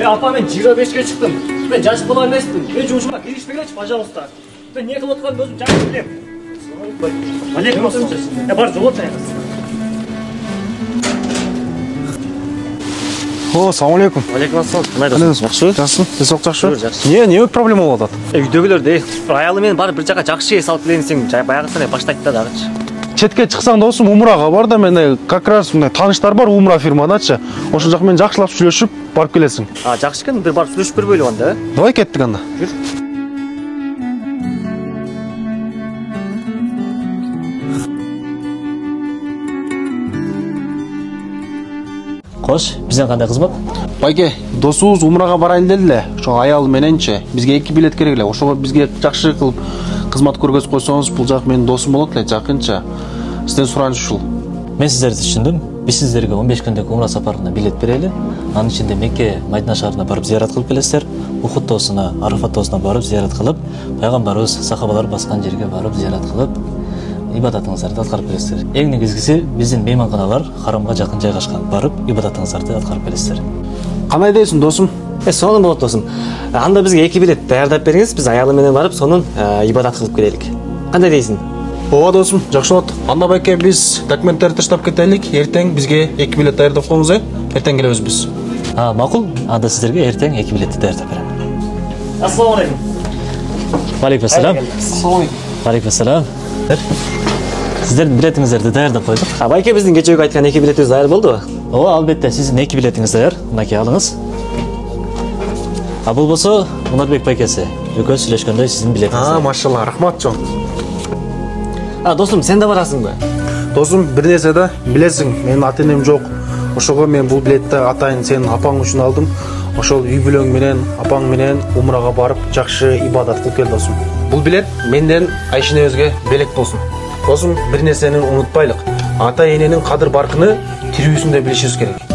Апа, мен 25-ке чыктым. Мен жаш бала эмесмин. Мен жумушума киришпегилечи, пожалуйста. Мен эмне кылып атканымды өзүм жакшы билем. Алейкум ассалам. Бар, жолот айгыз. Assalamu alaikum. Алейкум ассалам. Кандайсыз? Жакшыбы? Жакшы. Сиз жакшы? Жакшы. Не проблема болуп атат? Үйдөгүлөр дей. Аялы менен барып бир жака жакшы эс алып келейин десең, баягысына эле баштайт да дагычы. Четке чыксаң досум умрага бар да, мен как раз мындай тааныштар бар умра фирмадачы. Ошол жак менен жакшылап сүйлөшүп барып келесиң. Жакшы экен, бир барып сүйлөшүп көрбөйлү анда. Давай кеттик анда. Жүр. Кош, бизден кандай кызмат? Байке, досубуз умрага барайлы деди эле. Ошо аялы мененчи бизге 2 билет керек эле. Ошого бизге жакшы кылып кызмат көргөзүп койсоңуз, бул жак менин досум болот эле, жакынча. Сизден сураныч ушул. Мен сиздерди түшүндүм. Биз сиздерге 15 күндүк умра сапарына билет берели. Анын ичинде Мекке, Мадина шаарына барып зыярат кылып келесиздер. Ухуд тоосуна, Арафат тоосуна барып зыярат кылып, пайгамбарыбыз, сахабалар баскан жерге барып зыярат кылып, ибадатыңыздарды аткарып келесиздер. Эң негизгиси биздин мейманканалар харамга жакын жайгашкан. Барып ибадатыңыздарды аткарып келесиздер. Кандай дейсиң досум? Сонун болот досум. Анда бизге 2 билет даярдап бериңиз, биз аялы менен барып сонун ибадат кылып келелик. Кандай дейсиң? Ооба досум, жакшы болот. Анда байке биз документтерди таштап кетелик. Эртең бизге 2 билет даярдап коюңуз, эртең келебиз биз. Макул. Анда сиздерге эртең 2 билетти даярдап берем. Ассаламу алейкум. Алейкум ассалам. Ассаламу алейкум. Алейкум ассалам. Сиздердин билетиңиздерди даярдап койдук. Байке, биздин кечеги айткан 2 билетибиз даяр болдубу? Ооба, албетте, сиздин 2 билетиңиз даяр. Мынакей алыңыз. Бул болсо Мунарбек байкеси. Экөөбүз сүйлөшкөндөй сиздин билетиңиз. Машалла, рахмат чоң. Досум, сен да барасыңбы? Досум, бир нерсе да, билесиң, менин ата-энем жок. Ошого мен бул билетти атайын сенин апаң үчүн алдым. Ошол үй бүлөң менен, апаң менен умрага барып, жакшы ибадат кылып кел досум. Бул билет менден Айшинебизге белек болсун. Досум, бир нерсени унутпайлык. Ата-эненин кадыр баркыны тирүүсүндө билишибиз керек.